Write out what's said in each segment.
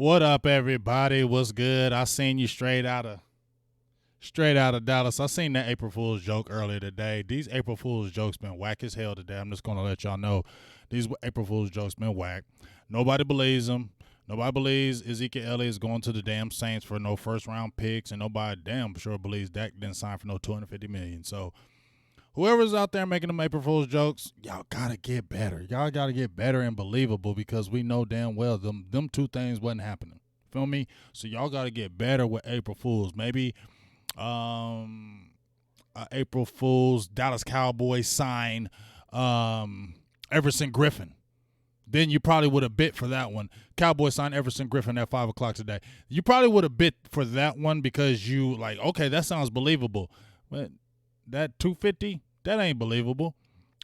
What up, everybody? What's good? I seen you straight out of Dallas. I seen that April Fool's joke earlier today. These April Fool's jokes been whack as hell today. I'm just gonna let y'all know these April Fool's jokes been whack. Nobody believes them. Nobody believes Ezekiel Elliott is going to the damn Saints for no first round picks, and nobody damn sure believes Dak didn't sign for no $250 million. So whoever's out there making them April Fool's jokes, y'all gotta get better. Y'all gotta get better and believable because we know damn well them two things wasn't happening. Feel me? So y'all gotta get better with April Fools. Maybe April Fools Dallas Cowboys sign Everson Griffin. Then you probably would have bit for that one. Cowboys signed Everson Griffin at 5 o'clock today. You probably would have bit for that one because you like, okay, that sounds believable. But that 250, that ain't believable.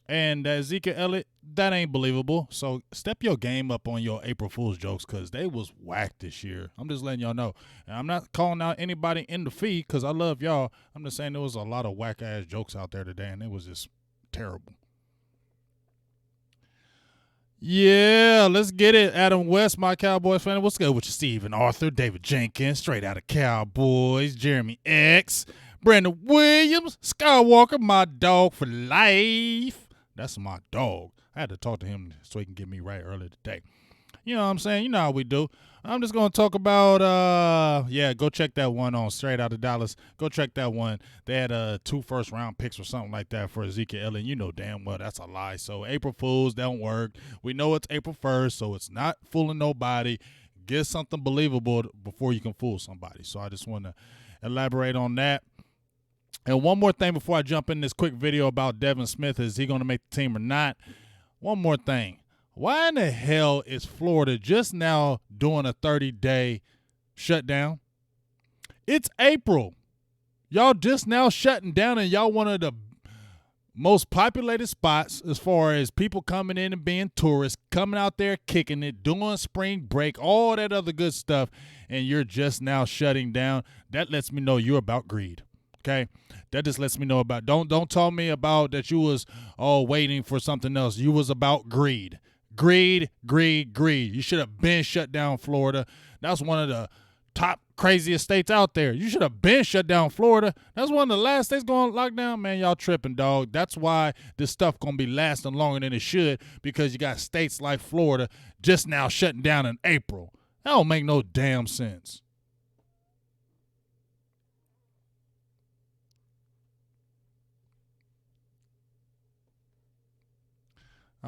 And that Ezekiel Elliott, that ain't believable. So step your game up on your April Fool's jokes because they was whack this year. I'm just letting y'all know. And I'm not calling out anybody in the feed because I love y'all. I'm just saying there was a lot of whack-ass jokes out there today, and it was just terrible. Yeah, let's get it. Adam West, my Cowboys fan. What's good with you, Steven Arthur, David Jenkins, straight out of Cowboys, Jeremy X, Brandon Williams, Skywalker, my dog for life. That's my dog. I had to talk to him so he can get me right earlier today. You know what I'm saying? You know how we do. I'm just going to talk about, go check that one on Straight Out of Dallas. Go check that one. They had 2 first-round picks or something like that for Ezekiel Elliott. You know damn well that's a lie. So April Fools, don't work. We know it's April 1st, so it's not fooling nobody. Get something believable before you can fool somebody. So I just want to elaborate on that. And one more thing before I jump in this quick video about Devin Smith. Is he going to make the team or not? One more thing. Why in the hell is Florida just now doing a 30-day shutdown? It's April. Y'all just now shutting down, and y'all one of the most populated spots as far as people coming in and being tourists, coming out there kicking it, doing spring break, all that other good stuff, and you're just now shutting down. That lets me know you're about greed. Okay, that just lets me know about. Don't tell me about that you was waiting for something else. You was about greed. Greed. You should have been shut down Florida. That's one of the top craziest states out there. You should have been shut down Florida. That's one of the last states going lockdown. Man, y'all tripping, dog. That's why this stuff going to be lasting longer than it should, because you got states like Florida just now shutting down in April. That don't make no damn sense.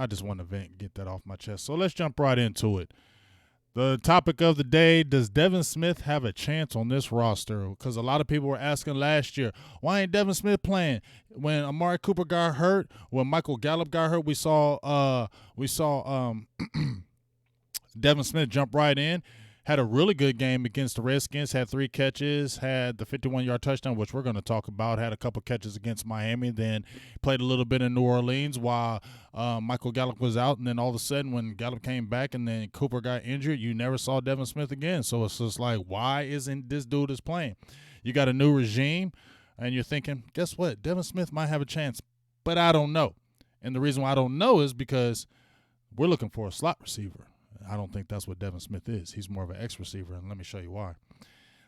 I just want to get that off my chest. So let's jump right into it. The topic of the day, does Devin Smith have a chance on this roster? Because a lot of people were asking last year, why ain't Devin Smith playing? When Amari Cooper got hurt, when Michael Gallup got hurt, we saw Devin Smith jump right in. Had a really good game against the Redskins, had 3 catches, had the 51-yard touchdown, which we're going to talk about, had a couple catches against Miami, then played a little bit in New Orleans while Michael Gallup was out, and then all of a sudden when Gallup came back and then Cooper got injured, you never saw Devin Smith again. So it's just like, why isn't this dude is playing? You got a new regime, and you're thinking, guess what? Devin Smith might have a chance, but I don't know. And the reason why I don't know is because we're looking for a slot receiver. I don't think that's what Devin Smith is. He's more of an X receiver, and let me show you why.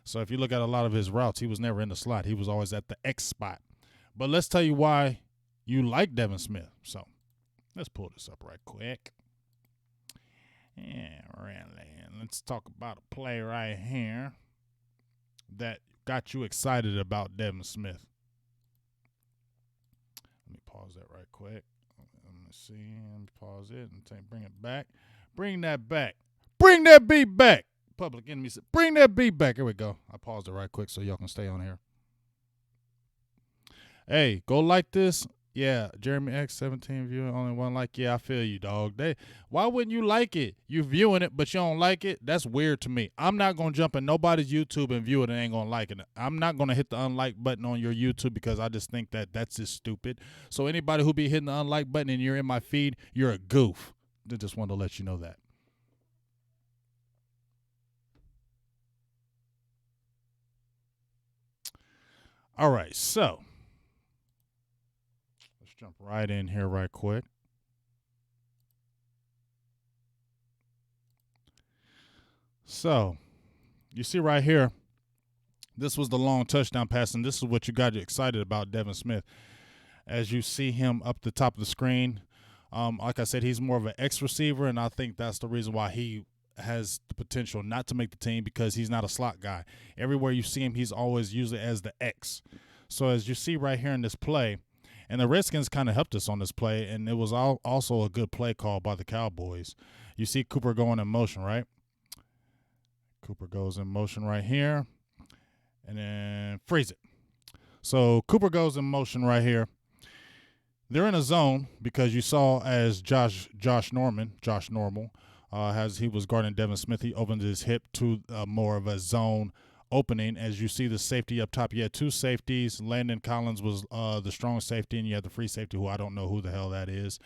So if you look at a lot of his routes, he was never in the slot. He was always at the X spot. But let's tell you why you like Devin Smith. So let's pull this up right quick. Yeah, really. Let's talk about a play right here that got you excited about Devin Smith. Let me pause that right quick. Let me see. Let me pause it and bring it back. Bring that back. Bring that beat back. Public Enemy said, bring that beat back. Here we go. I paused it right quick so y'all can stay on here. Hey, go like this. Yeah, Jeremy X, 17 viewing, only 1 like. Yeah, I feel you, dog. Why wouldn't you like it? You viewing it, but you don't like it? That's weird to me. I'm not going to jump in nobody's YouTube and view it and ain't going to like it. I'm not going to hit the unlike button on your YouTube because I just think that that's just stupid. So anybody who be hitting the unlike button and you're in my feed, you're a goof. I just wanted to let you know that. All right, so let's jump right in here right quick. So you see right here, this was the long touchdown pass, and this is what you got you excited about Devin Smith. As you see him up the top of the screen, like I said, he's more of an X receiver, and I think that's the reason why he has the potential not to make the team, because he's not a slot guy. Everywhere you see him, he's always usually as the X. So as you see right here in this play, and the Redskins kind of helped us on this play, and it was also a good play call by the Cowboys. You see Cooper going in motion, right? Cooper goes in motion right here, and then freeze it. So Cooper goes in motion right here. They're in a zone because you saw as Josh Normal, as he was guarding Devin Smith, he opened his hip to more of a zone opening. As you see the safety up top, you had two safeties. Landon Collins was the strong safety, and you had the free safety, who I don't know who the hell that is.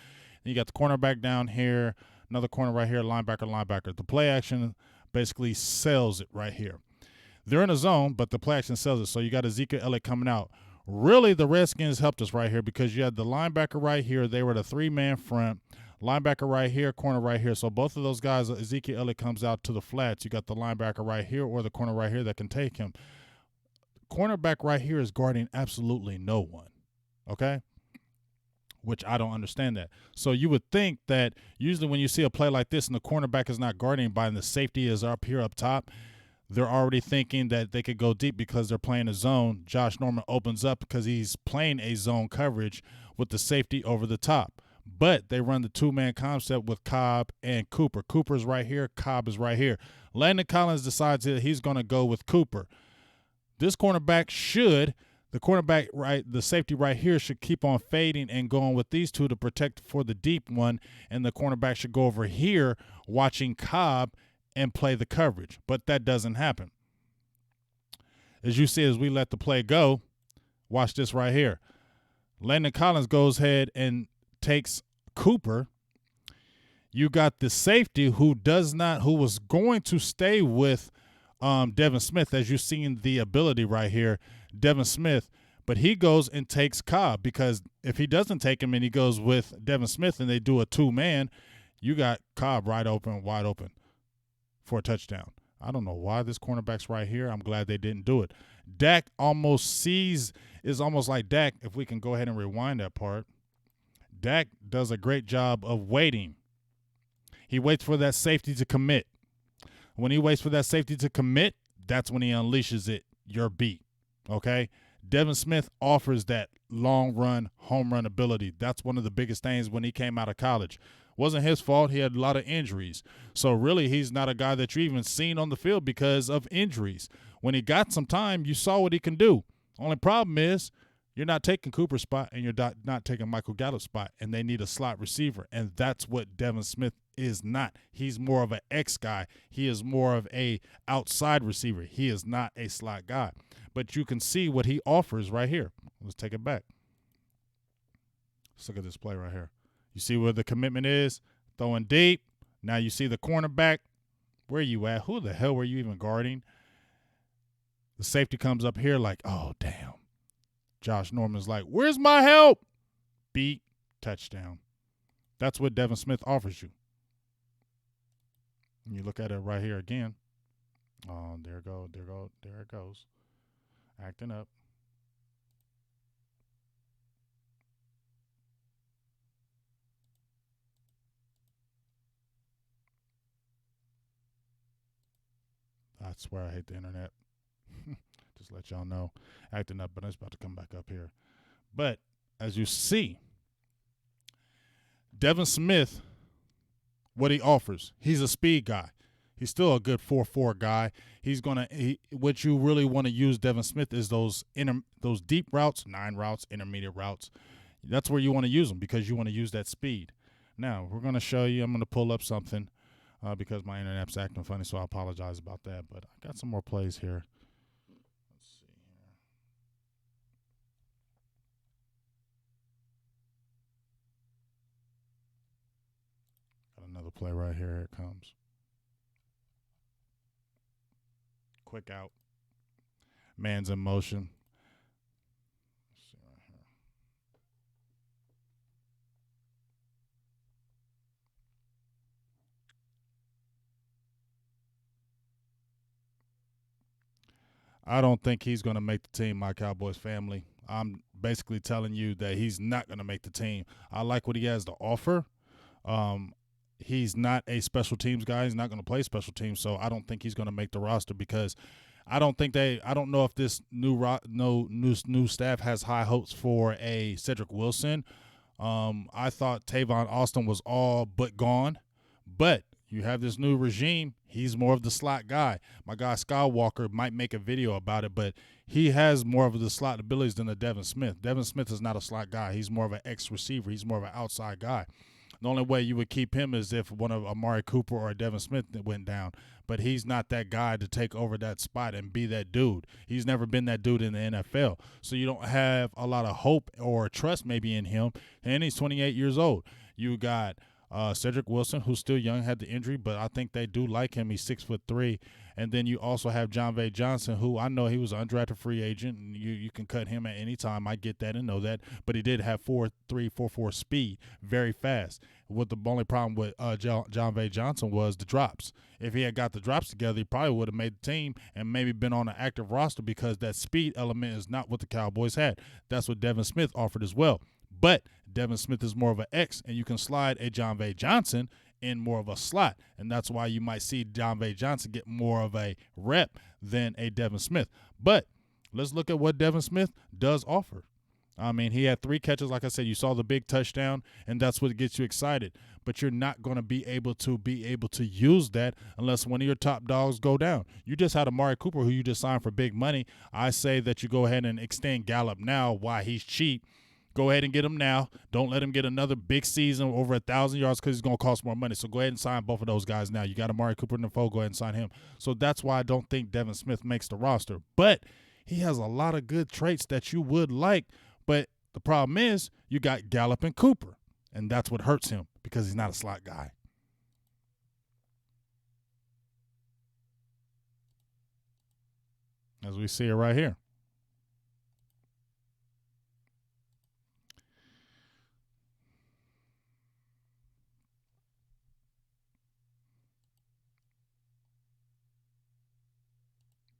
And you got the cornerback down here, another corner right here, linebacker. The play action basically sells it right here. They're in a zone, but the play action sells it. So you got Ezekiel Elliott coming out. Really, the Redskins helped us right here because you had the linebacker right here. They were the three-man front. Linebacker right here, corner right here. So both of those guys, Ezekiel Elliott comes out to the flats. You got the linebacker right here or the corner right here that can take him. Cornerback right here is guarding absolutely no one, okay? Which I don't understand that. So you would think that usually when you see a play like this and the cornerback is not guarding by and the safety is up here up top, they're already thinking that they could go deep because they're playing a zone. Josh Norman opens up because he's playing a zone coverage with the safety over the top. But they run the two-man concept with Cobb and Cooper. Cooper's right here. Cobb is right here. Landon Collins decides that he's going to go with Cooper. This cornerback the safety right here should keep on fading and going with these two to protect for the deep one, and the cornerback should go over here watching Cobb and play the coverage, but that doesn't happen. As you see, as we let the play go, watch this right here. Landon Collins goes ahead and takes Cooper. You got the safety who was going to stay with Devin Smith, as you've seen the ability right here, Devin Smith, but he goes and takes Cobb, because if he doesn't take him and he goes with Devin Smith and they do a two-man, you got Cobb wide open for a touchdown. I don't know why this cornerback's right here. I'm glad they didn't do it. Dak is almost like Dak, if we can go ahead and rewind that part. Dak does a great job of waiting. He waits for that safety to commit. When he waits for that safety to commit, that's when he unleashes it, your beat, okay? Devin Smith offers that long run, home run ability. That's one of the biggest things when he came out of college. Wasn't his fault. He had a lot of injuries. So really, he's not a guy that you even seen on the field because of injuries. When he got some time, you saw what he can do. Only problem is you're not taking Cooper's spot and you're not taking Michael Gallup's spot, and they need a slot receiver, and that's what Devin Smith is not. He's more of an X guy. He is more of a outside receiver. He is not a slot guy. But you can see what he offers right here. Let's take it back. Let's look at this play right here. You see where the commitment is? Throwing deep. Now you see the cornerback. Where are you at? Who the hell were you even guarding? The safety comes up here like, oh, damn. Josh Norman's like, where's my help? Beat, touchdown. That's what Devin Smith offers you. And you look at it right here again. Oh, there it goes. Acting up. I swear I hate the internet. Just let y'all know. Acting up, but it's about to come back up here. But as you see, Devin Smith, what he offers, he's a speed guy. He's still a good 4.4 guy. What you really want to use Devin Smith is those deep routes, 9 routes, intermediate routes. That's where you want to use them because you want to use that speed. Now, we're going to show you. I'm going to pull up something because my internet's acting funny, so I apologize about that. But I got some more plays here. Let's see here. Got another play right here. Here it comes. Quick out. Man's in motion. Let's see right here. I don't think he's going to make the team, my Cowboys family. I'm basically telling you that he's not going to make the team. I like what he has to offer. Um, he's not a special teams guy. He's not going to play special teams, so I don't think he's going to make the roster because I don't know if this new staff has high hopes for a Cedric Wilson. I thought Tavon Austin was all but gone, but you have this new regime. He's more of the slot guy. My guy Skywalker might make a video about it, but he has more of the slot abilities than a Devin Smith. Devin Smith is not a slot guy. He's more of an X receiver. He's more of an outside guy. The only way you would keep him is if one of Amari Cooper or Devin Smith went down. But he's not that guy to take over that spot and be that dude. He's never been that dude in the NFL. So you don't have a lot of hope or trust maybe in him. And he's 28 years old. You got Cedric Wilson, who's still young, had the injury, but I think they do like him. He's 6'3". And then you also have Jon'Vea Johnson, who I know he was an undrafted free agent, and you can cut him at any time. I get that and know that. But he did have 4.3, 4.4 speed, very fast. What the only problem with Jon'Vea Johnson was the drops. If he had got the drops together, he probably would have made the team and maybe been on an active roster because that speed element is not what the Cowboys had. That's what Devin Smith offered as well. But Devin Smith is more of an X, and you can slide a Jon'Vea Johnson in more of a slot, and that's why you might see Jon'Vea Johnson get more of a rep than a Devin Smith. But let's look at what Devin Smith does offer. I mean, he had 3 catches. Like I said, you saw the big touchdown, and that's what gets you excited. But you're not going to be able to use that unless one of your top dogs go down. You just had Amari Cooper, who you just signed for big money. I say that you go ahead and extend Gallup now while he's cheap. Go ahead and get him now. Don't let him get another big season over 1,000 yards because he's going to cost more money. So go ahead and sign both of those guys now. You got Amari Cooper in the fold. Go ahead and sign him. So that's why I don't think Devin Smith makes the roster. But he has a lot of good traits that you would like. But the problem is you got Gallup and Cooper, and that's what hurts him because he's not a slot guy. As we see it right here.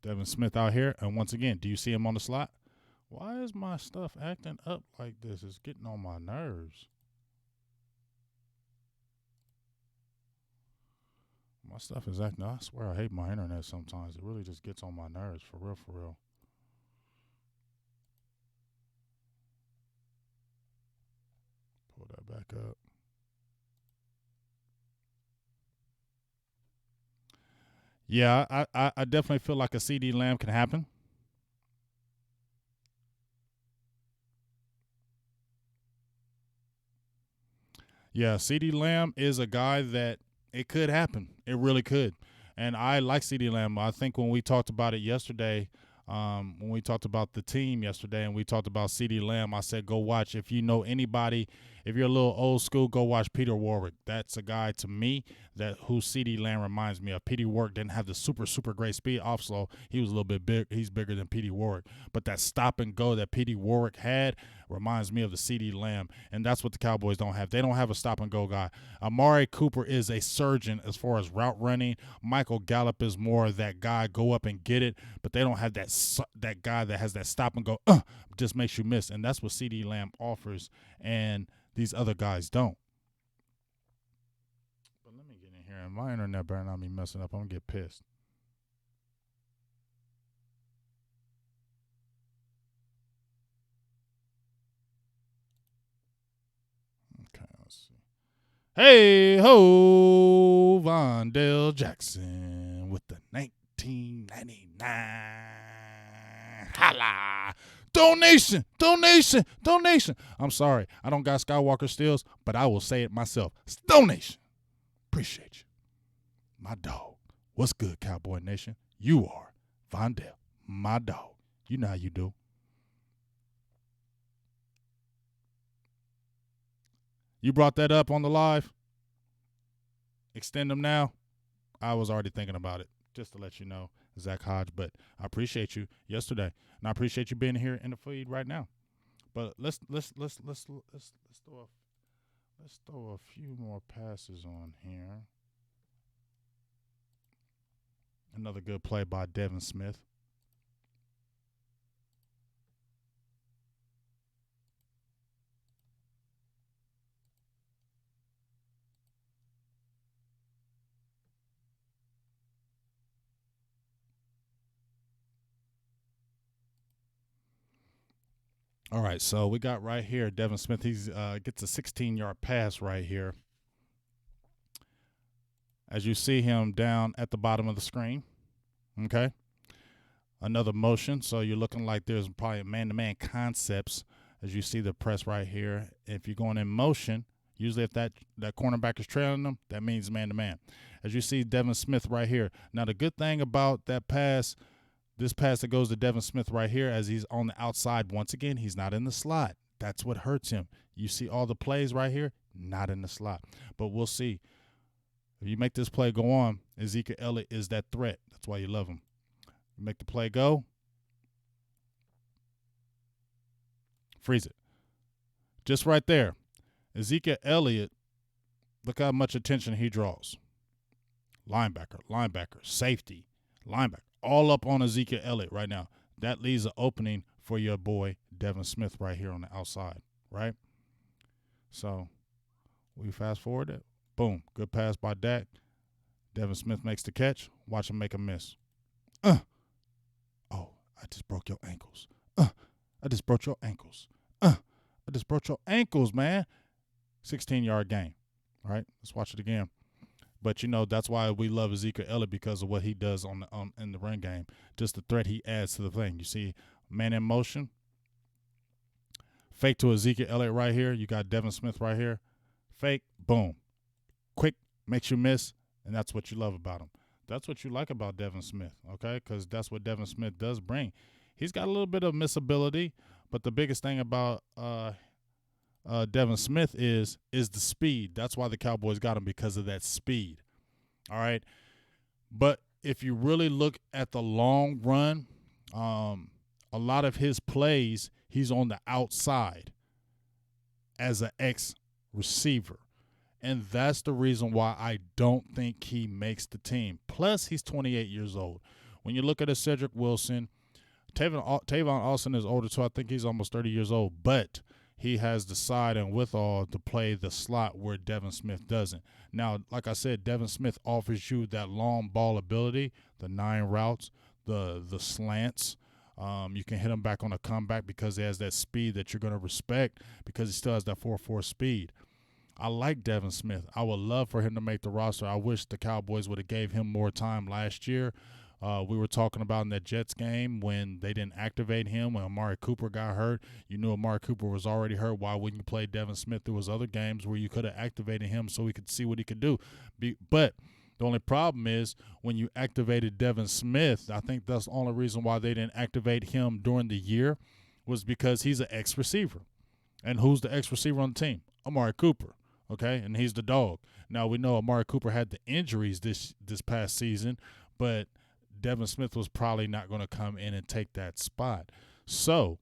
Devin Smith out here. And once again, do you see him on the slot? Why is my stuff acting up like this? It's getting on my nerves. My stuff is acting. I swear I hate my internet sometimes. It really just gets on my nerves. For real, for real. Pull that back up. Yeah, I definitely feel like a CD Lamb can happen. Yeah, CD Lamb is a guy that it could happen. It really could. And I like CD Lamb. I think when we talked about it yesterday, when we talked about the team yesterday and we talked about CD Lamb, I said go watch. If you know anybody, if you're a little old school, go watch Peter Warwick. That's a guy to me that who CD Lamb reminds me of. Petey Warwick didn't have the super great speed off slow. He was a little bit big. He's bigger than Petey Warwick. But that stop and go that Petey Warwick had reminds me of the CD Lamb, and that's what the Cowboys don't have. They don't have a stop and go guy. Amari Cooper is a surgeon as far as route running. Michael Gallup is more of that guy, go up and get it, but they don't have that guy that has that stop and go, just makes you miss, and that's what CD Lamb offers, and these other guys don't. But let me get in here, and my internet better not be messing up. I'm going to get pissed. Okay, let's see. Hey ho, Vondell Jackson with the 1999 holla donation. I'm sorry, I don't got Skywalker stills, but I will say it myself. It's donation. Appreciate you, my dog. What's good, Cowboy Nation? You are Vondell, my dog. You know how you do. You brought that up on the live. Extend them now. I was already thinking about it, just to let you know, Zach Hodge. But I appreciate you yesterday, and I appreciate you being here in the feed right now. But let's throw a few more passes on here. Another good play by Devin Smith. All right, so we got right here Devin Smith. He's gets a 16-yard pass right here. As you see him down at the bottom of the screen. Okay. Another motion. So you're looking like there's probably man-to-man concepts as you see the press right here. If you're going in motion, usually if that cornerback is trailing them, that means man-to-man. As you see Devin Smith right here. Now, the good thing about that pass, this pass that goes to Devin Smith right here, as he's on the outside, once again, he's not in the slot. That's what hurts him. You see all the plays right here, not in the slot. But we'll see. If you make this play go on, Ezekiel Elliott is that threat. That's why you love him. You make the play go. Freeze it. Just right there. Ezekiel Elliott, look how much attention he draws. Linebacker, safety, linebacker. All up on Ezekiel Elliott right now. That leaves an opening for your boy Devin Smith right here on the outside, right? So we fast forward it. Boom. Good pass by Dak. Devin Smith makes the catch. Watch him make a miss. Oh, I just broke your ankles. I just broke your ankles. I just broke your ankles, man. 16-yard gain. All right, let's watch it again. But, that's why we love Ezekiel Elliott, because of what he does on the in the run game. Just the threat he adds to the thing. You see, man in motion. Fake to Ezekiel Elliott right here. You got Devin Smith right here. Fake, boom. Quick, makes you miss, and that's what you love about him. That's what you like about Devin Smith, okay? Because that's what Devin Smith does bring. He's got a little bit of missability, but the biggest thing about Devin Smith is the speed. That's why the Cowboys got him, because of that speed, all right? But if you really look at the long run, a lot of his plays, he's on the outside as an ex-receiver. And that's the reason why I don't think he makes the team. Plus, he's 28 years old. When you look at a Cedric Wilson, Tavon Austin is older, so I think he's almost 30 years old. But he has the side and withal to play the slot where Devin Smith doesn't. Now, like I said, Devin Smith offers you that long ball ability, the 9 routes, the slants. You can hit him back on a comeback because he has that speed that you're going to respect, because he still has that 4.4 speed. I like Devin Smith. I would love for him to make the roster. I wish the Cowboys would have gave him more time last year. We were talking about in that Jets game when they didn't activate him, when Amari Cooper got hurt. You knew Amari Cooper was already hurt. Why wouldn't you play Devin Smith? There was other games where you could have activated him so we could see what he could do. But the only problem is when you activated Devin Smith, I think that's the only reason why they didn't activate him during the year, was because he's an ex-receiver. And who's the ex-receiver on the team? Amari Cooper. Okay, and he's the dog. Now, we know Amari Cooper had the injuries this past season, but Devin Smith was probably not going to come in and take that spot. So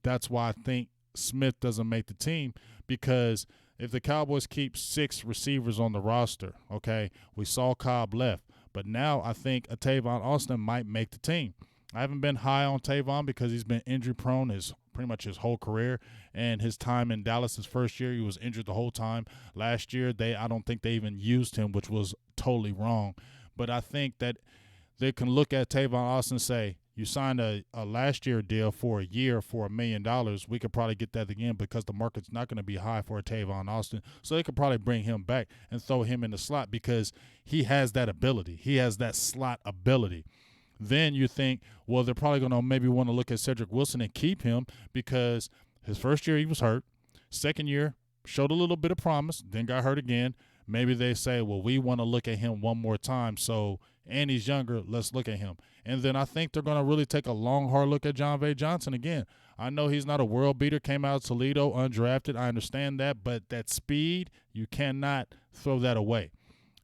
that's why I think Smith doesn't make the team, because if the Cowboys keep 6 receivers on the roster, okay, we saw Cobb left, but now I think a Tavon Austin might make the team. I haven't been high on Tavon because he's been injury-prone pretty much his whole career, and his time in Dallas, his first year, he was injured the whole time. Last year, I don't think they even used him, which was totally wrong. But I think that they can look at Tavon Austin and say, you signed a last year deal for a year for $1 million. We could probably get that again, because the market's not going to be high for a Tavon Austin. So they could probably bring him back and throw him in the slot, because he has that ability. He has that slot ability. Then you think, well, they're probably going to maybe want to look at Cedric Wilson and keep him, because his first year he was hurt. Second year, showed a little bit of promise, then got hurt again. Maybe they say, well, we want to look at him one more time. So, and he's younger, let's look at him. And then I think they're going to really take a long, hard look at John V. Johnson again. I know he's not a world beater, came out of Toledo, undrafted. I understand that, but that speed, you cannot throw that away.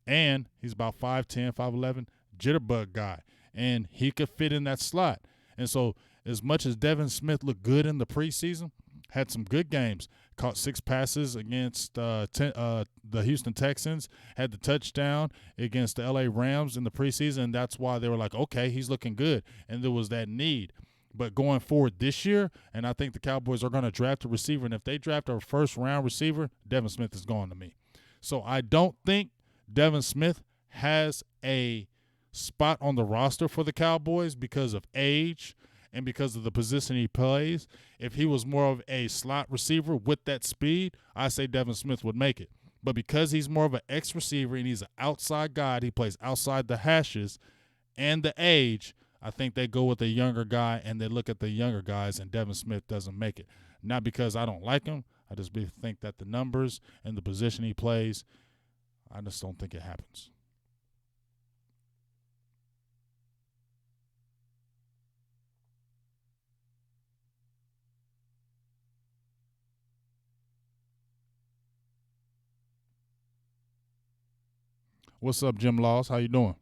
And he's about 5'10", 5'11", jitterbug guy. And he could fit in that slot. And so as much as Devin Smith looked good in the preseason, had some good games, caught 6 passes against the Houston Texans, had the touchdown against the L.A. Rams in the preseason, and that's why they were like, okay, he's looking good, and there was that need. But going forward this year, and I think the Cowboys are going to draft a receiver, and if they draft a first-round receiver, Devin Smith is going to me. So I don't think Devin Smith has a spot on the roster for the Cowboys because of age and because of the position he plays, if he was more of a slot receiver with that speed, I say Devin Smith would make it. But because he's more of an X receiver and he's an outside guy, he plays outside the hashes and the age, I think they go with a younger guy and they look at the younger guys, and Devin Smith doesn't make it. Not because I don't like him. I just think that the numbers and the position he plays, I just don't think it happens. What's up, Jim Laws? How you doing?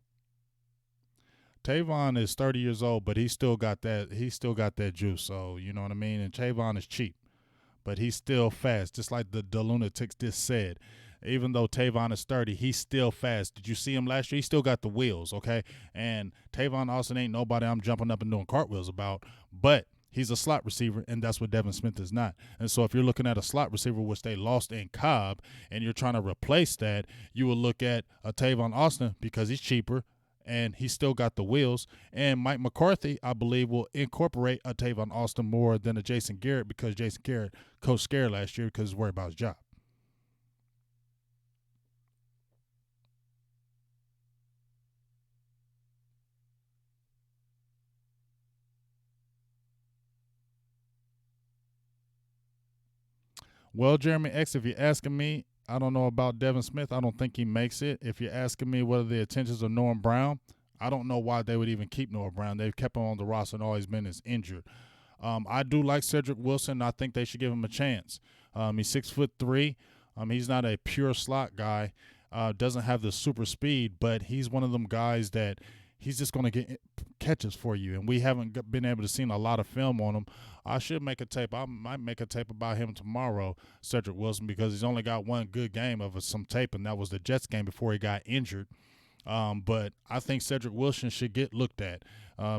Tavon is 30 years old, but he still got that. He still got that juice. So you know what I mean. And Tavon is cheap, but he's still fast. Just like the lunatics just said. Even though Tavon is 30, he's still fast. Did you see him last year? He still got the wheels, okay? And Tavon Austin ain't nobody I'm jumping up and doing cartwheels about, but he's a slot receiver, and that's what Devin Smith is not. And so if you're looking at a slot receiver, which they lost in Cobb, and you're trying to replace that, you will look at a Tavon Austin because he's cheaper, and he's still got the wheels. And Mike McCarthy, I believe, will incorporate a Tavon Austin more than a Jason Garrett because Jason Garrett coached scared last year because he's worried about his job. Well, Jeremy X, if you're asking me, I don't know about Devin Smith. I don't think he makes it. If you're asking me what are the intentions of Noah Brown, I don't know why they would even keep Noah Brown. They've kept him on the roster and all he's been is injured. I do like Cedric Wilson. I think they should give him a chance. He's 6'3". He's not a pure slot guy. Doesn't have the super speed, but he's one of them guys that he's just going to get catches for you. And we haven't been able to see a lot of film on him. I should make a tape. I might make a tape about him tomorrow, Cedric Wilson, because he's only got one good game of some tape, and that was the Jets game before he got injured. But I think Cedric Wilson should get looked at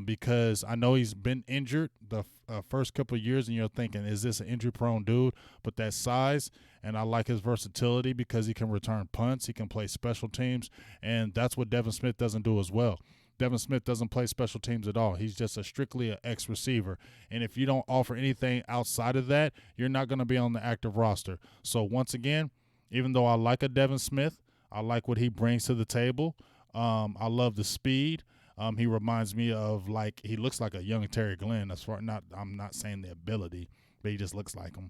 because I know he's been injured the first couple of years, and you're thinking, is this an injury-prone dude? But that size, and I like his versatility because he can return punts, he can play special teams, and that's what Devin Smith doesn't do as well. Devin Smith doesn't play special teams at all. He's just strictly an X receiver. And if you don't offer anything outside of that, you're not going to be on the active roster. So once again, even though I like a Devin Smith, I like what he brings to the table. I love the speed. He reminds me of he looks like a young Terry Glenn. I'm not saying the ability, but he just looks like him.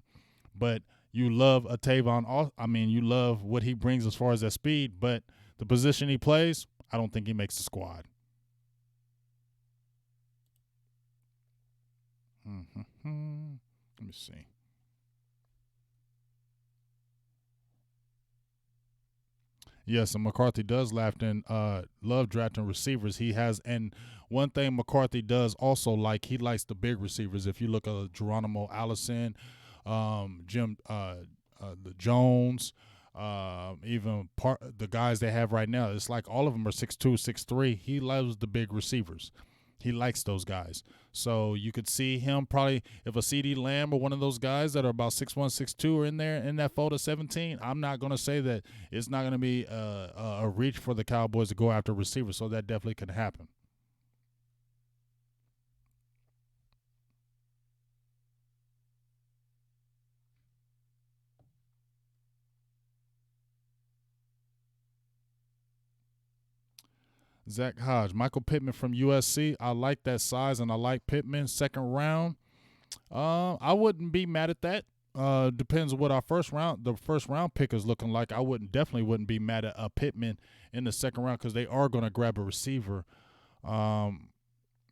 But you love a Tavon. I mean, you love what he brings as far as that speed. But the position he plays, I don't think he makes the squad. Mm-hmm. Let me see. Yes, and McCarthy does love drafting receivers. He has, and one thing McCarthy does also like, he likes the big receivers. If you look at Geronimo Allison, the Jones, even the guys they have right now, it's like all of them are 6'2", 6'3". He loves the big receivers. He likes those guys. So you could see him probably if a CD Lamb or one of those guys that are about 6'1", 6'2" are in there in that fold of 17. I'm not going to say that it's not going to be a reach for the Cowboys to go after receivers. So that definitely can happen. Zach Hodge, Michael Pittman from USC. I like that size and I like Pittman. Second round, I wouldn't be mad at that. Depends on what the first round pick is looking like. I definitely wouldn't be mad at Pittman in the second round because they are going to grab a receiver. Um,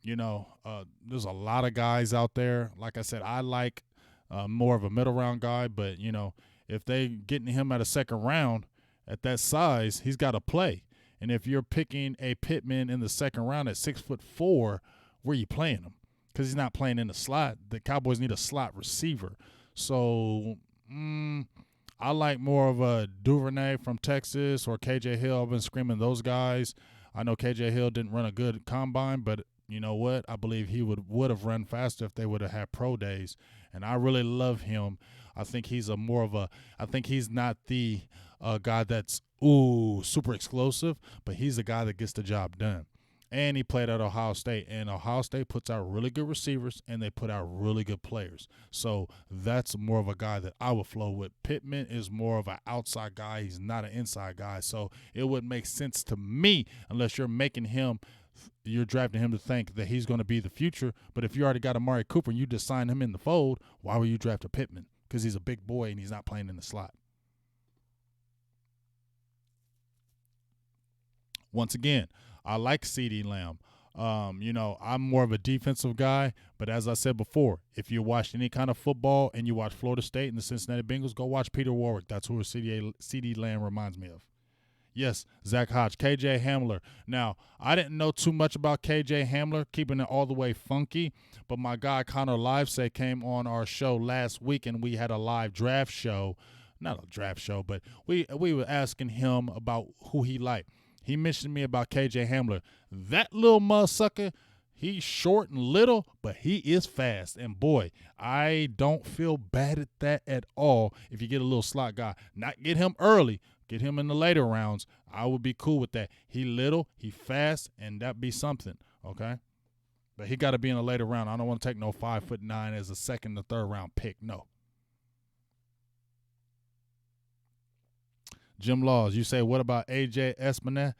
there's a lot of guys out there. Like I said, I like more of a middle round guy, but if they getting him at a second round at that size, he's got to play. And if you're picking a Pittman in the second round at 6'4", where are you playing him? Because he's not playing in the slot. The Cowboys need a slot receiver. So I like more of a Duvernay from Texas or KJ Hill. I've been screaming those guys. I know KJ Hill didn't run a good combine, but you know what? I believe he would have run faster if they would have had pro days. And I really love him. I think he's I think he's not the guy that's super explosive, but he's a guy that gets the job done. And he played at Ohio State. And Ohio State puts out really good receivers and they put out really good players. So that's more of a guy that I would flow with. Pittman is more of an outside guy. He's not an inside guy. So it wouldn't make sense to me unless you're drafting him to think that he's going to be the future. But if you already got Amari Cooper and you just signed him in the fold, why would you draft a Pittman? Because he's a big boy and he's not playing in the slot. Once again, I like CeeDee Lamb. I'm more of a defensive guy, but as I said before, if you watch any kind of football and you watch Florida State and the Cincinnati Bengals, go watch Peter Warwick. That's who CeeDee Lamb reminds me of. Yes, Zach Hodge, KJ Hamler. Now, I didn't know too much about KJ Hamler, keeping it all the way funky, but my guy Connor Livesay came on our show last week, and we had a live draft show. Not a draft show, but we were asking him about who he liked. He mentioned to me about KJ Hamler. That little mudsucker, he's short and little, but he is fast. And, boy, I don't feel bad at that at all if you get a little slot guy. Not get him early. Get him in the later rounds. I would be cool with that. He little, he fast, and that be something, okay? But he got to be in a later round. I don't want to take no 5'9" as a second or third round pick. No. Jim Laws, you say, what about A.J. Espinel?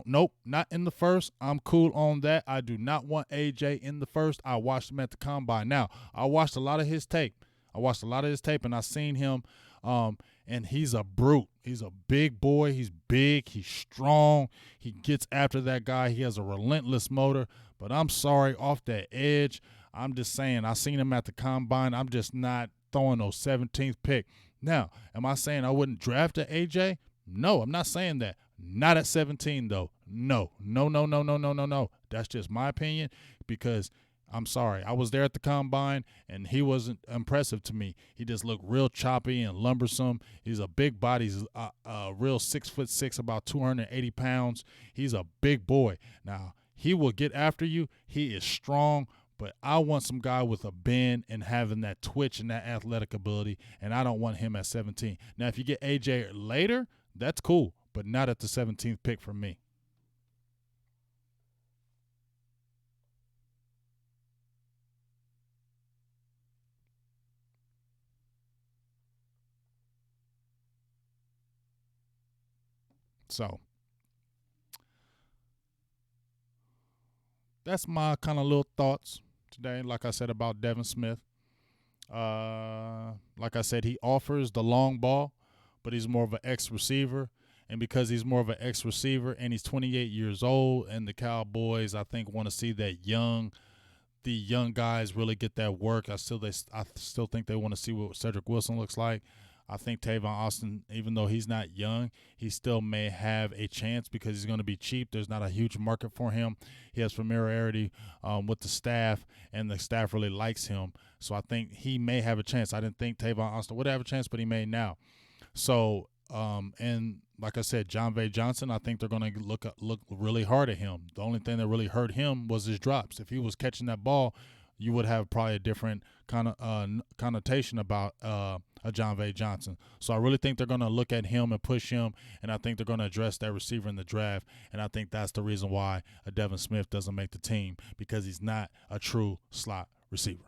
Nope, not in the first. I'm cool on that. I do not want A.J. in the first. I watched him at the combine. Now, I watched a lot of his tape. And I seen him, and he's a brute. He's a big boy. He's big. He's strong. He gets after that guy. He has a relentless motor. But I'm sorry, off that edge, I'm just saying, I seen him at the combine. I'm just not throwing no 17th pick. Now, am I saying I wouldn't draft an AJ? No, I'm not saying that. Not at 17, though. No. That's just my opinion because I'm sorry. I was there at the combine, and he wasn't impressive to me. He just looked real choppy and lumbersome. He's a big body. He's a real 6'6", about 280 pounds. He's a big boy. Now, he will get after you. He is strong. But I want some guy with a bend and having that twitch and that athletic ability, and I don't want him at 17. Now, if you get AJ later, that's cool, but not at the 17th pick for me. So that's my kind of little thoughts today. Like I said about Devin Smith. Like I said, he offers the long ball, but he's more of an ex-receiver. And because he's more of an ex-receiver and he's 28 years old, and the Cowboys, I think, want to see the young guys really get that work. I still think they want to see what Cedric Wilson looks like. I think Tavon Austin, even though he's not young, he still may have a chance because he's going to be cheap. There's not a huge market for him. He has familiarity with the staff, and the staff really likes him. So I think he may have a chance. I didn't think Tavon Austin would have a chance, but he may now. So, and like I said, John V. Johnson, I think they're going to look really hard at him. The only thing that really hurt him was his drops. If he was catching that ball, you would have probably a different kind of connotation about a John V. Johnson. So I really think they're going to look at him and push him, and I think they're going to address that receiver in the draft, and I think that's the reason why a Devin Smith doesn't make the team, because he's not a true slot receiver.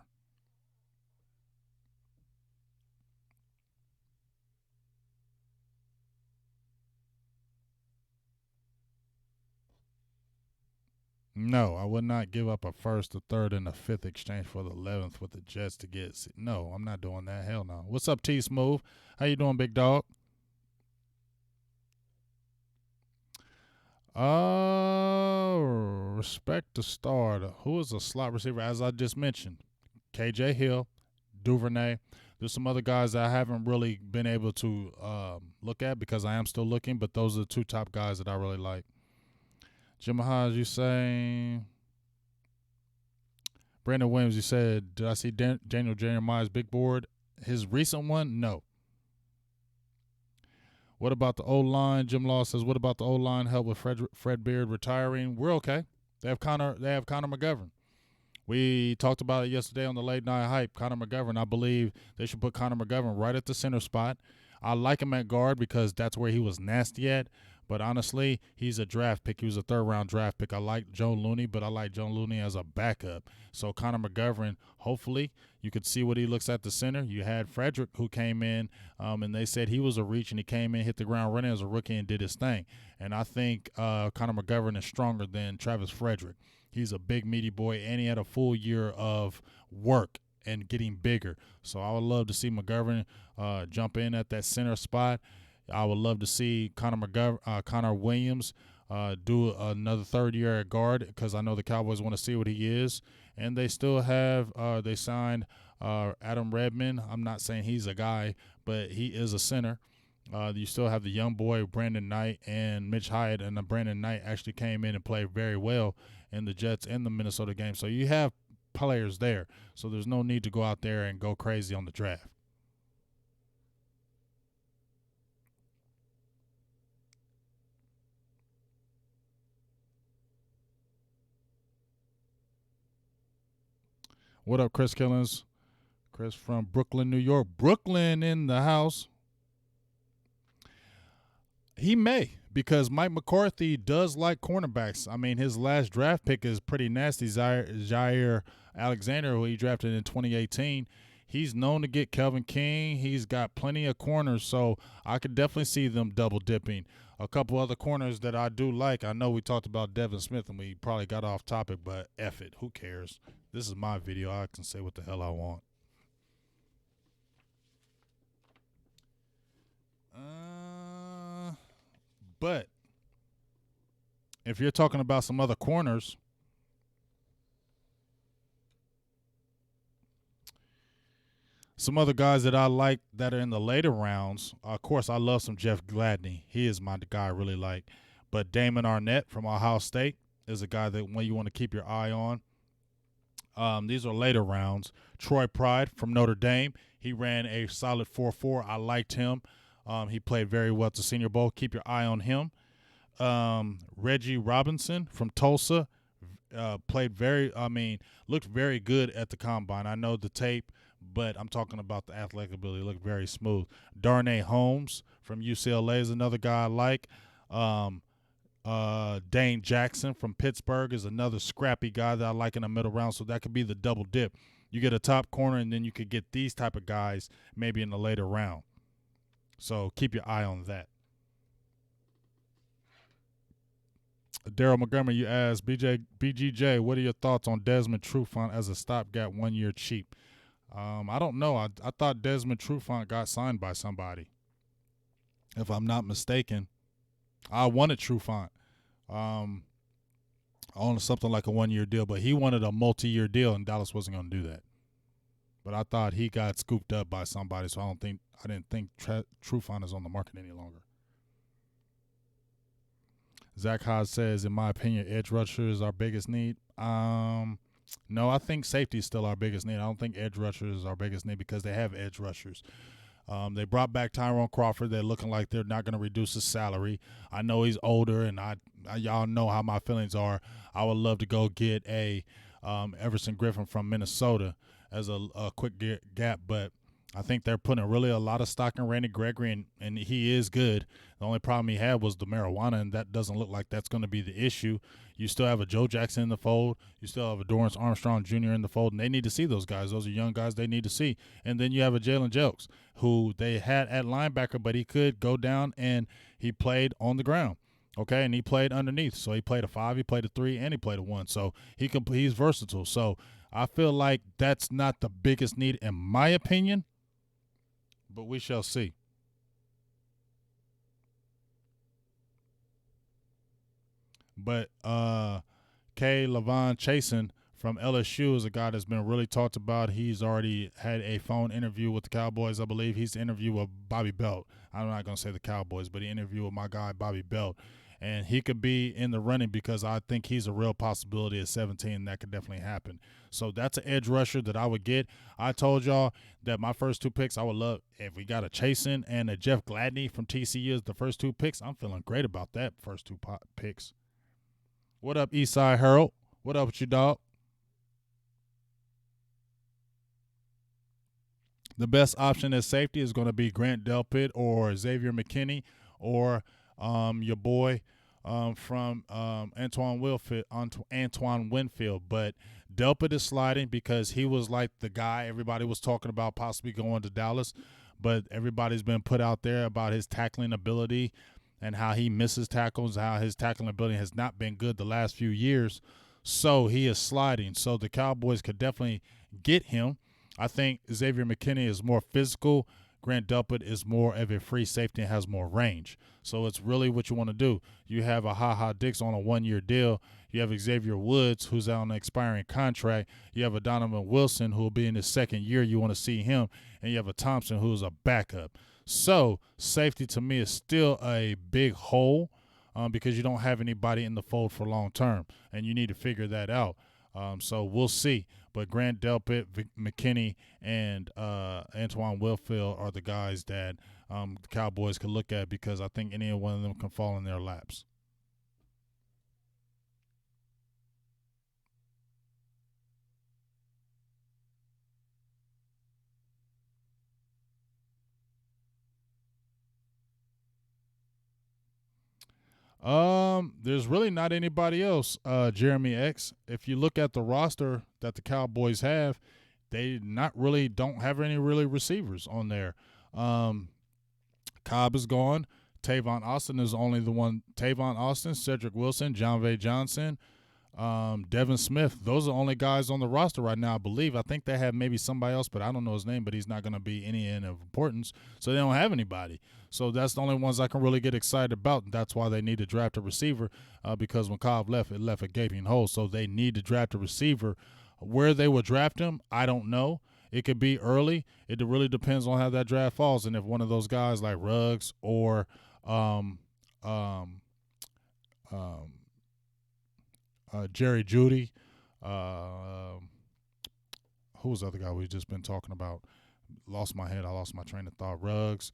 No, I would not give up a first, a third, and a fifth exchange for the 11th with the Jets to get. No, I'm not doing that. Hell no. What's up, T Smooth? How you doing, big dog? Respect the starter. Who is a slot receiver? As I just mentioned, KJ Hill, Duvernay. There's some other guys that I haven't really been able to look at because I am still looking, but those are the two top guys that I really like. Jim Hodge, you say. Brandon Williams, you said, did I see Daniel Jeremiah's big board? His recent one? No. What about the O-line? Jim Law says, what about the O-line help with Fred Beard retiring? We're okay. They have Connor McGovern. We talked about it yesterday on the Late Night Hype. Connor McGovern, I believe they should put Connor McGovern right at the center spot. I like him at guard because that's where he was nasty at. But honestly, he's a draft pick. He was a third-round draft pick. I like Joe Looney, but I like Joe Looney as a backup. So Connor McGovern, hopefully, you could see what he looks at the center. You had Frederick who came in, and they said he was a reach, and he came in, hit the ground running as a rookie, and did his thing. And I think Connor McGovern is stronger than Travis Frederick. He's a big, meaty boy, and he had a full year of work and getting bigger. So I would love to see McGovern jump in at that center spot. I would love to see Connor Williams do another third year at guard because I know the Cowboys want to see what he is. And they still have they signed Adam Redmond. I'm not saying he's a guy, but he is a center. You still have the young boy Brandon Knight and Mitch Hyatt, and Brandon Knight actually came in and played very well in the Jets and the Minnesota game. So you have players there. So there's no need to go out there and go crazy on the draft. What up, Chris Killings? Chris from Brooklyn, New York. Brooklyn in the house. He may, because Mike McCarthy does like cornerbacks. I mean, his last draft pick is pretty nasty. Jair Alexander, who he drafted in 2018. He's known to get Kelvin King. He's got plenty of corners, so I could definitely see them double dipping. A couple other corners that I do like. I know we talked about Devin Smith, and we probably got off topic, but F it. Who cares? This is my video. I can say what the hell I want. But if you're talking about some other corners, some other guys that I like that are in the later rounds, of course, I love some Jeff Gladney. He is my guy I really like. But Damon Arnett from Ohio State is a guy that you want to keep your eye on. These are later rounds. Troy Pride from Notre Dame. He ran a solid 4.4. I liked him. He played very well at the Senior Bowl. Keep your eye on him. Reggie Robinson from Tulsa looked very good at the combine. I know the tape, but I'm talking about the athletic ability. Looked very smooth. Darnay Holmes from UCLA is another guy I like. Dane Jackson from Pittsburgh is another scrappy guy that I like in the middle round, so that could be the double dip. You get a top corner, and then you could get these type of guys maybe in the later round. So keep your eye on that. Daryl Montgomery, you asked, BGJ, what are your thoughts on Desmond Trufant as a stopgap 1 year cheap? I don't know. I thought Desmond Trufant got signed by somebody. If I'm not mistaken, I wanted Trufant on something like a 1 year deal, but he wanted a multi-year deal, and Dallas wasn't going to do that. But I thought he got scooped up by somebody, so I didn't think Trufant is on the market any longer. Zach Hodge says, in my opinion, edge rusher is our biggest need. No, I think safety is still our biggest need. I don't think edge rushers is our biggest need because they have edge rushers. They brought back Tyrone Crawford. They're looking like they're not going to reduce his salary. I know he's older, and y'all know how my feelings are. I would love to go get a Everson Griffin from Minnesota as a quick gap, but I think they're putting really a lot of stock in Randy Gregory, and he is good. The only problem he had was the marijuana, and that doesn't look like that's going to be the issue. You still have a Joe Jackson in the fold. You still have a Dorrance Armstrong Jr. in the fold, and they need to see those guys. Those are young guys they need to see. And then you have a Jalen Jelks, who they had at linebacker, but he could go down, and he played on the ground. Okay, and he played underneath. So he played a 5, he played a 3, and he played a 1. So he's versatile. So I feel like that's not the biggest need in my opinion, but we shall see. But K. Levon Chasen from LSU is a guy that's been really talked about. He's already had a phone interview with the Cowboys, I believe. He's interviewed with Bobby Belt. I'm not going to say the Cowboys, but he interviewed with my guy Bobby Belt. And he could be in the running because I think he's a real possibility at 17, and that could definitely happen. So that's an edge rusher that I would get. I told y'all that my first 2 picks, I would love if we got a Chasen and a Jeff Gladney from TCU as the first 2 picks. I'm feeling great about that first 2 picks. What up, Eastside Harold? What up with you, dog? The best option as safety is going to be Grant Delpit or Xavier McKinney or your boy from Antoine Winfield. But Delpit is sliding because he was like the guy everybody was talking about possibly going to Dallas. But everybody's been put out there about his tackling ability and how he misses tackles, how his tackling ability has not been good the last few years. So he is sliding. So the Cowboys could definitely get him. I think Xavier McKinney is more physical. Grant Delpit is more of a free safety and has more range. So it's really what you want to do. You have a Ha Dix on a 1-year deal. You have Xavier Woods, who's on an expiring contract. You have a Donovan Wilson, who will be in his second year. You want to see him. And you have a Thompson, who's a backup. So safety to me is still a big hole because you don't have anybody in the fold for long term, and you need to figure that out. So we'll see. But Grant Delpit, McKinney, and Antoine Winfield are the guys that the Cowboys could look at because I think any one of them can fall in their laps. There's really not anybody else, Jeremy X. If you look at the roster that the Cowboys have, they not really don't have any really receivers on there. Um, Cobb is gone. Tavon Austin is only the one. Tavon Austin, Cedric Wilson, John V. Johnson, Devin Smith. Those are the only guys on the roster right now, I believe. I think they have maybe somebody else, but I don't know his name, but he's not going to be any of importance. So they don't have anybody. So that's the only ones I can really get excited about. And that's why they need to draft a receiver because when Cobb left, it left a gaping hole. So they need to draft a receiver. Where they will draft him, I don't know. It could be early. It really depends on how that draft falls. And if one of those guys like Ruggs or um, um, Jerry Judy. Who was the other guy we've just been talking about? Lost my head. I lost my train of thought. Ruggs,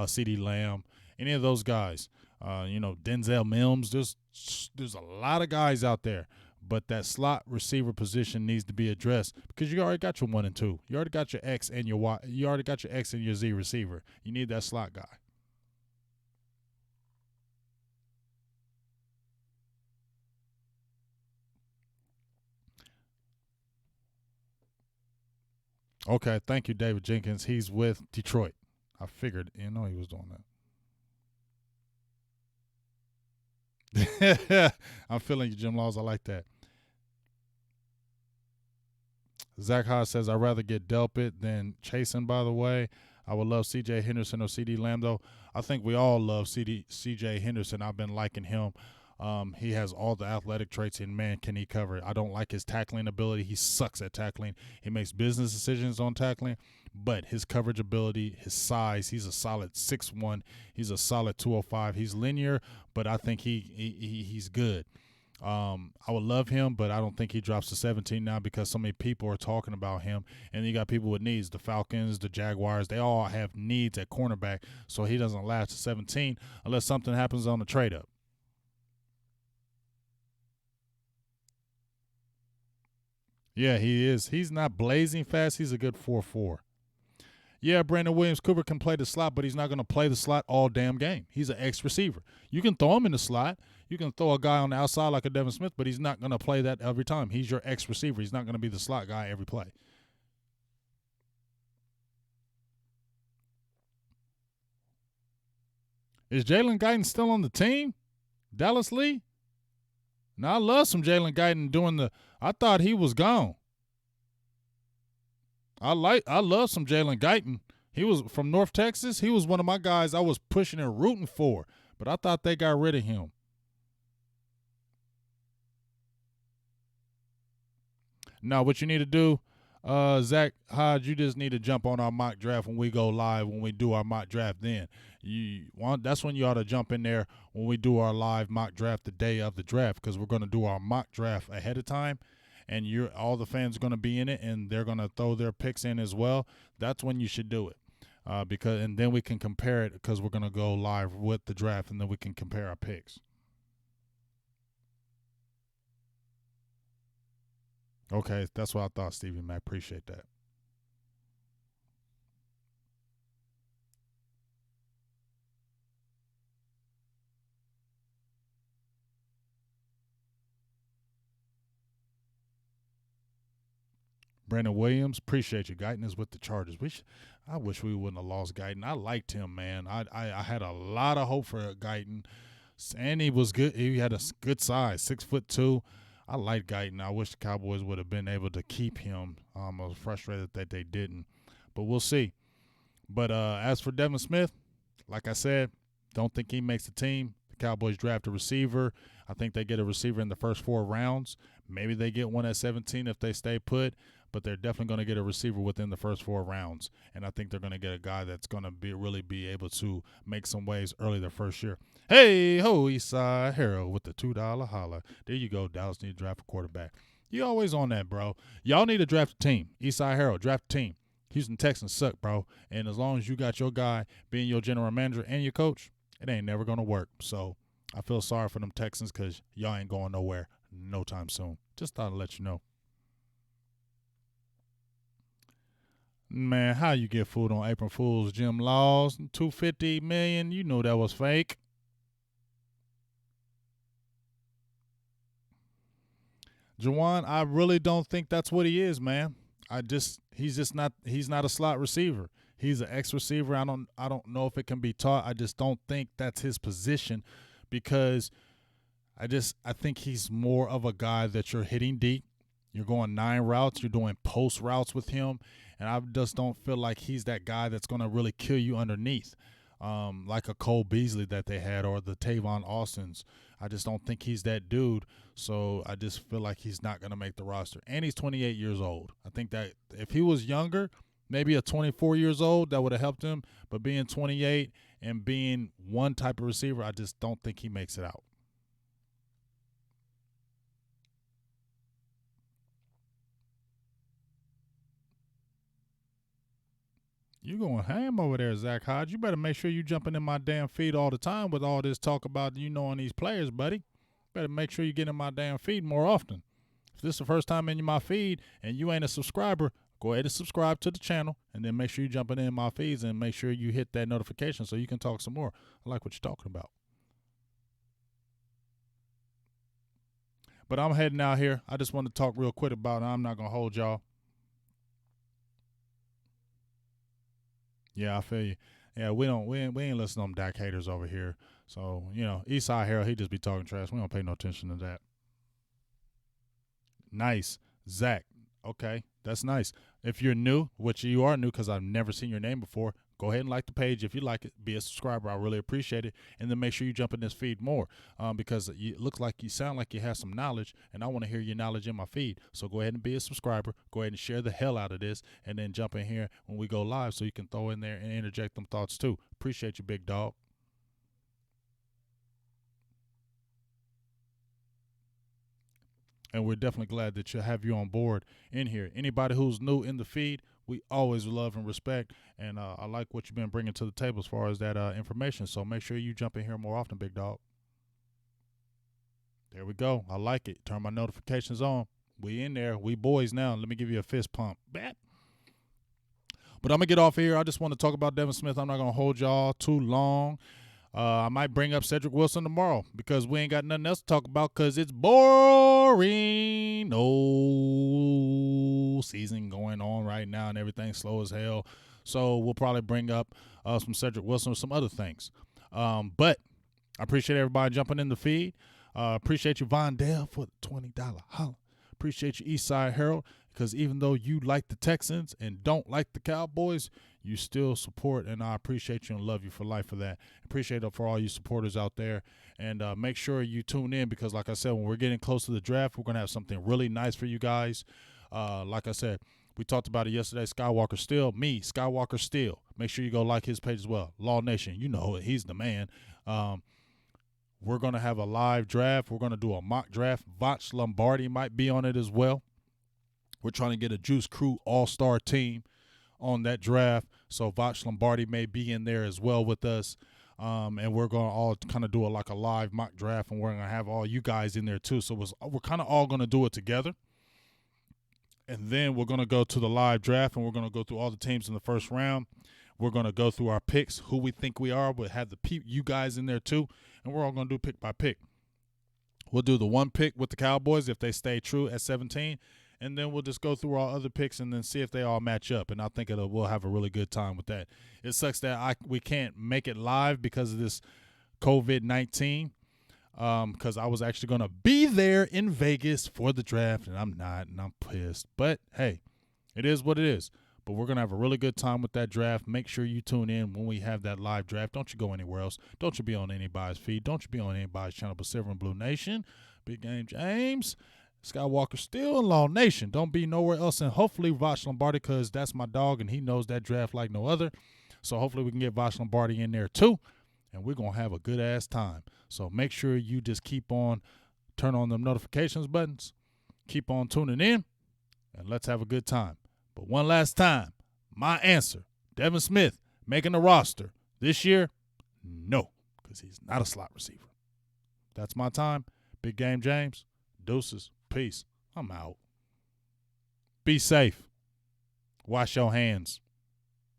C.D. Lamb, any of those guys. Denzel Mims. There's a lot of guys out there, but that slot receiver position needs to be addressed because you already got your 1 and 2. You already got your X and your Y. You already got your X and your Z receiver. You need that slot guy. Okay, thank you, David Jenkins. He's with Detroit. I figured, he was doing that. I'm feeling you, Jim Laws. I like that. Zach Haas says, I'd rather get Delpit than Chasen, by the way. I would love C.J. Henderson or C.D. Lamb, though. I think we all love C.J. Henderson. I've been liking him. He has all the athletic traits, and man, can he cover it. I don't like his tackling ability. He sucks at tackling. He makes business decisions on tackling, but his coverage ability, his size, he's a solid 6'1". He's a solid 205. He's linear, but I think he's good. I would love him, but I don't think he drops to 17 now because so many people are talking about him. And you got people with needs. The Falcons, the Jaguars, they all have needs at cornerback, so he doesn't last to 17 unless something happens on the trade-up. Yeah, he is. He's not blazing fast. He's a good 4-4. Yeah, Brandon Williams Cooper can play the slot, but he's not going to play the slot all damn game. He's an X receiver. You can throw him in the slot. You can throw a guy on the outside like a Devin Smith, but he's not going to play that every time. He's your X receiver. He's not going to be the slot guy every play. Is Jalen Guyton still on the team? Dallas Lee? Now, I love some Jalen Guyton doing the – I thought he was gone. I love some Jalen Guyton. He was from North Texas. He was one of my guys I was pushing and rooting for, but I thought they got rid of him. Now, what you need to do, Zach Hodge, you just need to jump on our mock draft when we go live, when we do our mock draft then. That's when you ought to jump in there when we do our live mock draft the day of the draft because we're going to do our mock draft ahead of time, and all the fans are going to be in it, and they're going to throw their picks in as well. That's when you should do it. And then we can compare it because we're going to go live with the draft, and then we can compare our picks. Okay, that's what I thought, Stevie Mac. Appreciate that. Brandon Williams, appreciate you. Guyton is with the Chargers. I wish we wouldn't have lost Guyton. I liked him, man. I had a lot of hope for Guyton. And he was good. He had a good size, 6'2". I like Guyton. I wish the Cowboys would have been able to keep him. I was frustrated that they didn't, but we'll see. But as for Devin Smith, like I said, don't think he makes the team. The Cowboys draft a receiver. I think they get a receiver in the first 4 rounds. Maybe they get one at 17 if they stay put, but they're definitely going to get a receiver within the first 4 rounds. And I think they're going to get a guy that's going to really be able to make some waves early their first year. Hey, ho, Eastside Harold with the $2 holla. There you go. Dallas need to draft a quarterback. You always on that, bro. Y'all need to draft a team. Eastside Harold, draft a team. Houston Texans suck, bro. And as long as you got your guy being your general manager and your coach, it ain't never going to work. So I feel sorry for them Texans because y'all ain't going nowhere no time soon. Just thought I'd let you know. Man, how you get food on April Fool's? Jim Laws, $250 million. You know that was fake. Jawan, I really don't think that's what he is, man. He's not a slot receiver. He's an X receiver. I don't know if it can be taught. I just don't think that's his position because I think he's more of a guy that you're hitting deep. You're going 9 routes. You're doing post routes with him. And I just don't feel like he's that guy that's going to really kill you underneath, like a Cole Beasley that they had or the Tavon Austins. I just don't think he's that dude. So I just feel like he's not going to make the roster. And he's 28 years old. I think that if he was younger, maybe a 24 years old, that would have helped him. But being 28 and being one type of receiver, I just don't think he makes it out. You going ham over there, Zach Hodge. You better make sure you jumping in my damn feed all the time with all this talk about you knowing these players, buddy. Better make sure you get in my damn feed more often. If this is the first time in my feed and you ain't a subscriber, go ahead and subscribe to the channel and then make sure you jumping in my feeds and make sure you hit that notification so you can talk some more. I like what you're talking about. But I'm heading out here. I just want to talk real quick about it. I'm not going to hold y'all. Yeah, I feel you. Yeah, we ain't listening to them Dak haters over here. So, Eastside Harold, he just be talking trash. We don't pay no attention to that. Nice. Zach. Okay, that's nice. If you're new, which you are new because I've never seen your name before, go ahead and like the page if you like it. Be a subscriber. I really appreciate it. And then make sure you jump in this feed more because it looks like you sound like you have some knowledge, and I want to hear your knowledge in my feed. So go ahead and be a subscriber. Go ahead and share the hell out of this, and then jump in here when we go live so you can throw in there and interject them thoughts too. Appreciate you, big dog. And we're definitely glad that you have you on board in here. Anybody who's new in the feed, we always love and respect. And I like what you've been bringing to the table as far as that information. So make sure you jump in here more often, big dog. There we go. I like it. Turn my notifications on. We in there. We boys now. Let me give you a fist pump. Bat. But I'm going to get off here. I just want to talk about Devin Smith. I'm not going to hold y'all too long. I might bring up Cedric Wilson tomorrow because we ain't got nothing else to talk about because it's boring. No season going on right now and everything's slow as hell. So we'll probably bring up some Cedric Wilson or some other things. But I appreciate everybody jumping in the feed. Appreciate you, Vondell, for the $20 holla. Appreciate you, Eastside Harold, because even though you like the Texans and don't like the Cowboys, you still support, and I appreciate you and love you for life for that. Appreciate it for all you supporters out there. And make sure you tune in because, like I said, when we're getting close to the draft, we're going to have something really nice for you guys. Like I said, we talked about it yesterday. Skywalker Steel, me, Skywalker Steel. Make sure you go like his page as well. Law Nation, you know it. He's the man. We're going to have a live draft. We're going to do a mock draft. Voch Lombardi might be on it as well. We're trying to get a Juice Crew all-star team on that draft. So Voch Lombardi may be in there as well with us. And we're going to all kind of do a live mock draft, and we're going to have all you guys in there too. So we're kind of all going to do it together. And then we're going to go to the live draft, and we're going to go through all the teams in the first round. We're going to go through our picks, who we think we are. We'll have you guys in there too, and we're all going to do pick by pick. We'll do the one pick with the Cowboys if they stay true at 17, and then we'll just go through our other picks and then see if they all match up. And I think we'll have a really good time with that. It sucks that we can't make it live because of this COVID-19. Because I was actually going to be there in Vegas for the draft, and I'm not, and I'm pissed. But, hey, it is what it is. But we're going to have a really good time with that draft. Make sure you tune in when we have that live draft. Don't you go anywhere else. Don't you be on anybody's feed. Don't you be on anybody's channel but Silver and Blue Nation. Big Game James. Skywalker still in Law Nation. Don't be nowhere else. And hopefully Vosh Lombardi, because that's my dog, and he knows that draft like no other. So hopefully we can get Vosh Lombardi in there too. And we're going to have a good-ass time. So make sure you just turn on them notifications buttons, keep on tuning in, and let's have a good time. But one last time, my answer, Devin Smith making the roster this year, no, because he's not a slot receiver. That's my time. Big Game James, deuces, peace. I'm out. Be safe. Wash your hands.